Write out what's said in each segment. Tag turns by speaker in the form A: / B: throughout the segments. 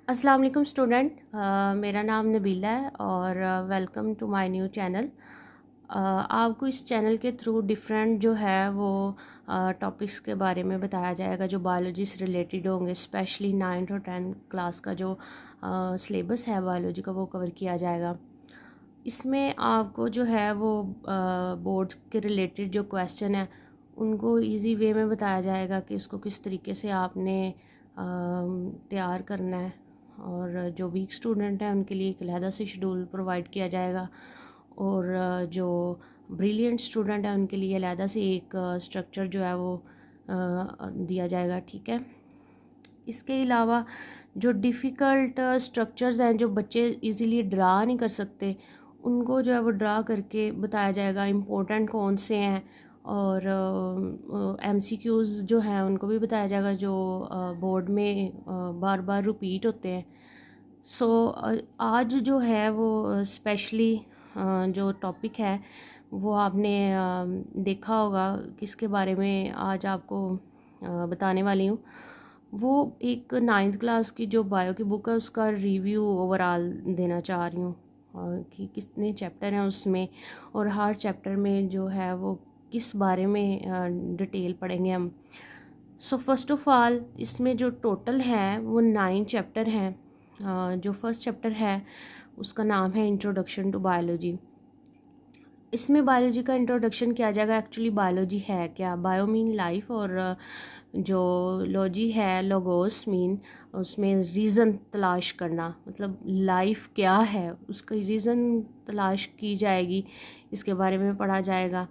A: अस्सलाम वालेकुम स्टूडेंट। मेरा नाम नबीला है और welcome to my new channel. आपको इस चैनल के थ्रू डिफरेंट जो है वो टॉपिक्स के बारे में बताया जाएगा जो बायोलॉजी से रिलेटेड होंगे। स्पेशली 9th और 10th क्लास का जो सिलेबस है बायोलॉजी का वो कवर किया जाएगा। इसमें आपको जो है वो बोर्ड के रिलेटेड जो क्वेश्चन है उनको इजी वे में बताया जाएगा कि उसको किस तरीके से आपने तैयार करना है। और जो वीक स्टूडेंट हैं उनके लिए एक अलहदा से शेड्यूल प्रोवाइड किया जाएगा और जो ब्रिलियंट स्टूडेंट हैं उनके लिए अलहदा से एक स्ट्रक्चर जो है वो दिया जाएगा। ठीक है। इसके अलावा जो डिफ़िकल्ट स्ट्रक्चर्स हैं जो बच्चे इजीली ड्रा नहीं कर सकते उनको जो है वो ड्रा करके बताया जाएगा इम्पोर्टेंट कौन से हैं। और एमसीक्यूज़ जो हैं उनको भी बताया जाएगा जो बोर्ड में बार बार रिपीट होते हैं। सो आज जो है वो स्पेशली जो टॉपिक है वो आपने देखा होगा किसके बारे में आज आपको बताने वाली हूँ। वो एक 9th क्लास की जो बायो की बुक है उसका रिव्यू ओवरऑल देना चाह रही हूँ कि कितने चैप्टर हैं उसमें और हर चैप्टर में जो है वो किस बारे में डिटेल पढ़ेंगे हम। सो फर्स्ट ऑफ ऑल इसमें जो टोटल है वो 9 चैप्टर हैं। जो फर्स्ट चैप्टर है उसका नाम है इंट्रोडक्शन टू बायोलॉजी। इसमें बायोलॉजी का इंट्रोडक्शन किया जाएगा। एक्चुअली बायोलॉजी है क्या, बायो मीन लाइफ और जो लॉजी है लोगोस मीन उसमें रीज़न तलाश करना, मतलब लाइफ क्या है उसका रीज़न तलाश की जाएगी, इसके बारे में पढ़ा जाएगा।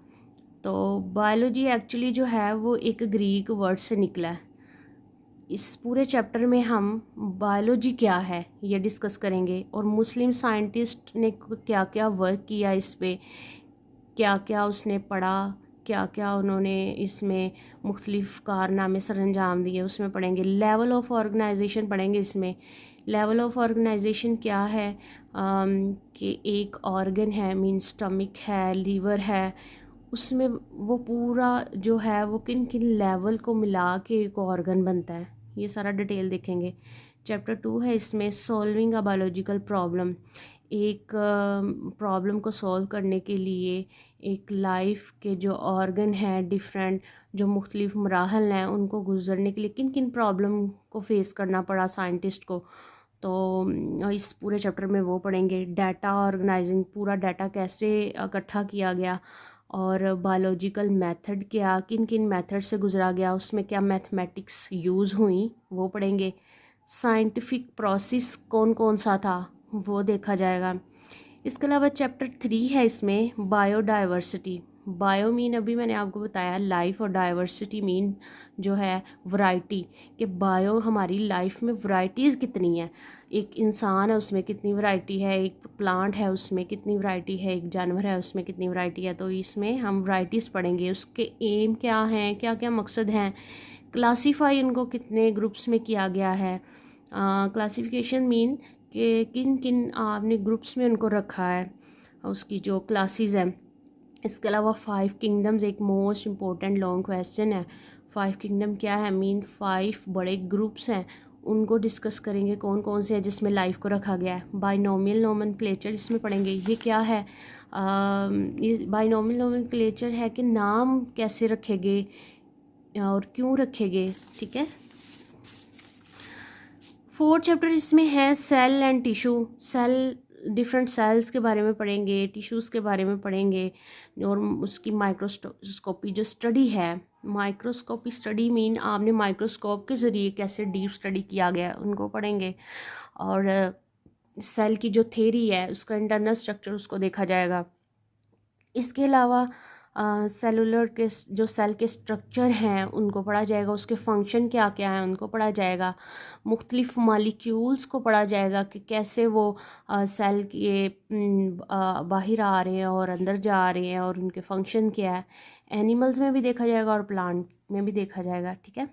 A: तो बायोलॉजी एक्चुअली जो है वो एक ग्रीक वर्ड से निकला है। इस पूरे चैप्टर में हम बायोलॉजी क्या है ये डिस्कस करेंगे और मुस्लिम साइंटिस्ट ने क्या क्या वर्क किया इस पे, क्या क्या उसने पढ़ा, क्या क्या उन्होंने इसमें मुख्तलिफ़ कारनामे सरअंजाम दिए उसमें पढ़ेंगे। लेवल ऑफ ऑर्गेनाइजेशन पढ़ेंगे इसमें। लेवल ऑफ ऑर्गेनाइजेशन क्या है कि एक ऑर्गन है मीन स्टमक है, लीवर है, उसमें वो पूरा जो है वो किन किन लेवल को मिला के एक ऑर्गन बनता है, ये सारा डिटेल देखेंगे। चैप्टर 2 है इसमें सॉल्विंग अ बायोलॉजिकल प्रॉब्लम। एक प्रॉब्लम को सॉल्व करने के लिए एक लाइफ के जो ऑर्गन हैं डिफरेंट, जो मुख्तलिफ मराहल हैं उनको गुजरने के लिए किन किन प्रॉब्लम को फेस करना पड़ा साइंटिस्ट को, तो इस पूरे चैप्टर में वो पढ़ेंगे। डाटा ऑर्गेनाइजिंग, पूरा डाटा कैसे इकट्ठा किया गया और बायोलॉजिकल मेथड क्या, किन किन मेथड से गुजरा गया, उसमें क्या मैथमेटिक्स यूज़ हुई वो पढ़ेंगे। साइंटिफिक प्रोसेस कौन कौन सा था वो देखा जाएगा। इसके अलावा चैप्टर 3 है इसमें बायोडाइवर्सिटी। बायो मीन अभी मैंने आपको बताया लाइफ और डाइवर्सिटी मीन जो है वैरायटी, कि बायो हमारी लाइफ में वैरायटीज़ कितनी है। एक इंसान है उसमें कितनी वैरायटी है, एक प्लांट है उसमें कितनी वैरायटी है, एक जानवर है उसमें कितनी वैरायटी है। तो इसमें हम वैरायटीज़ पढ़ेंगे, उसके एम क्या हैं, क्या क्या मकसद हैं, क्लासीफाई उनको कितने ग्रुप्स में किया गया है। क्लासिफिकेशन मीन कि किन किन आपने ग्रुप्स में उनको रखा है, उसकी जो क्लासेस हैं। इसके अलावा 5 किंगडम्स एक मोस्ट इम्पोर्टेंट लॉन्ग क्वेश्चन है। 5 किंगडम क्या है मीन 5 बड़े ग्रुप्स हैं, उनको डिस्कस करेंगे कौन कौन से हैं जिसमें लाइफ को रखा गया है। बाइनोमियल नोमेनक्लेचर इसमें पढ़ेंगे, ये क्या है। ये बाइनोमियल नोमेनक्लेचर है कि नाम कैसे रखे गए और क्यों रखे गए। ठीक है। 4th चैप्टर इसमें है cell and tissue. Cell, different cells के बारे में पढ़ेंगे, टिश्यूज़ के बारे में पढ़ेंगे और उसकी माइक्रोस्कोपी जो स्टडी है। माइक्रोस्कोपी स्टडी मीन आपने माइक्रोस्कोप के ज़रिए कैसे डीप स्टडी किया गया है उनको पढ़ेंगे। और सेल की जो थ्योरी है उसका इंटरनल स्ट्रक्चर उसको देखा जाएगा। इसके अलावा सेलुलर के जो सेल के स्ट्रक्चर हैं उनको पढ़ा जाएगा, उसके फंक्शन क्या क्या हैं उनको पढ़ा जाएगा। मुख्तलिफ मालिक्यूल्स को पढ़ा जाएगा कि कैसे वो सेल के बाहर आ रहे हैं और अंदर जा रहे हैं और उनके फंक्शन क्या है। एनिमल्स में भी देखा जाएगा और प्लांट में भी देखा जाएगा। ठीक है।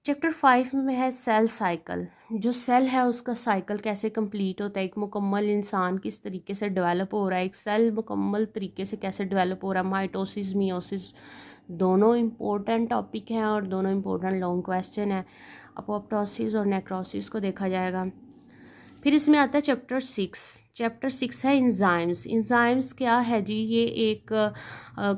A: चैप्टर 5 में है सेल साइकिल। जो सेल है उसका साइकिल कैसे कंप्लीट होता है, एक मुकम्मल इंसान किस तरीके से डेवलप हो रहा है, एक सेल मुकम्मल तरीके से कैसे डेवलप हो रहा है। माइटोसिस मियोसिस दोनों इम्पोर्टेंट टॉपिक हैं और दोनों इम्पोर्टेंट लॉन्ग क्वेश्चन है। अपोप्टोसिस और नेक्रोसिस को देखा जाएगा। फिर इसमें आता है चैप्टर 6। चैप्टर 6 है इंजाइम्स। इंजाइम्स क्या है जी, ये एक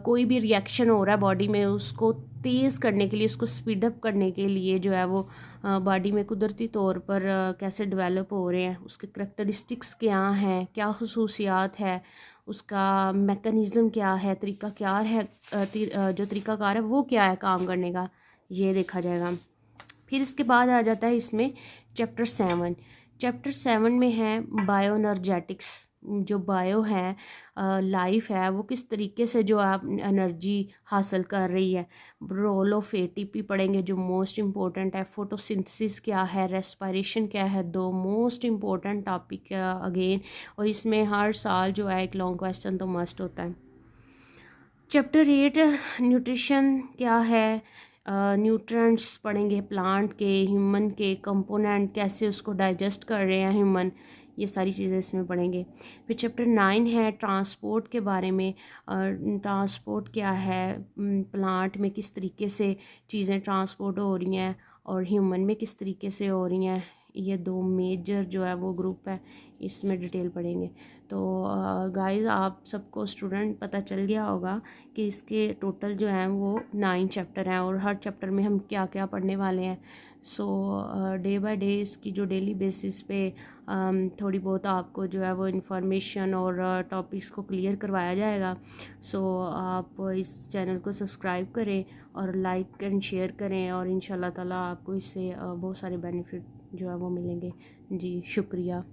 A: कोई भी रिएक्शन हो रहा है बॉडी में, उसको तेज़ करने के लिए, उसको स्पीड अप करने के लिए जो है वो बॉडी में कुदरती तौर पर कैसे डेवलप हो रहे हैं, उसके करैक्टरिस्टिक्स क्या हैं, क्या खसूसियात है, उसका मेकनिज़म क्या है, तरीका क्या है, जो तरीक़ाकार है वो क्या है काम करने का, ये देखा जाएगा। फिर इसके बाद आ जाता है इसमें चैप्टर 7। चैप्टर 7 में है बायो एनर्जेटिक्स। जो बायो है, लाइफ है, वो किस तरीके से जो आप एनर्जी हासिल कर रही है। रोल ऑफ एटीपी पढ़ेंगे जो मोस्ट इम्पोर्टेंट है। फोटोसिंथेसिस क्या है, रेस्पिरेशन क्या है, दो मोस्ट इम्पोर्टेंट टॉपिक अगेन। और इसमें हर साल जो है एक लॉन्ग क्वेश्चन तो मस्ट होता है। चैप्टर 8 न्यूट्रिशन क्या है, न्यूट्रिएंट्स पढ़ेंगे प्लांट के, ह्यूमन के, कंपोनेंट कैसे उसको डाइजेस्ट कर रहे हैं ह्यूमन, ये सारी चीज़ें इसमें पढ़ेंगे। फिर चैप्टर 9 है ट्रांसपोर्ट के बारे में। ट्रांसपोर्ट क्या है, प्लांट में किस तरीके से चीज़ें ट्रांसपोर्ट हो रही हैं और ह्यूमन में किस तरीके से हो रही हैं। ये दो मेजर जो है वो ग्रुप है, इसमें डिटेल पढ़ेंगे। तो गाइस आप सबको स्टूडेंट पता चल गया होगा कि इसके टोटल जो हैं वो 9 चैप्टर हैं और हर चैप्टर में हम क्या क्या पढ़ने वाले हैं। सो डे बाय डे इसकी जो डेली बेसिस पे थोड़ी बहुत आपको जो है वो इन्फॉर्मेशन और टॉपिक्स को क्लियर करवाया जाएगा। सो आप इस चैनल को सब्सक्राइब करें और लाइक एंड शेयर करें और इंशाल्लाह ताला आपको इससे बहुत सारे बेनिफिट जो है वो मिलेंगे। जी शुक्रिया।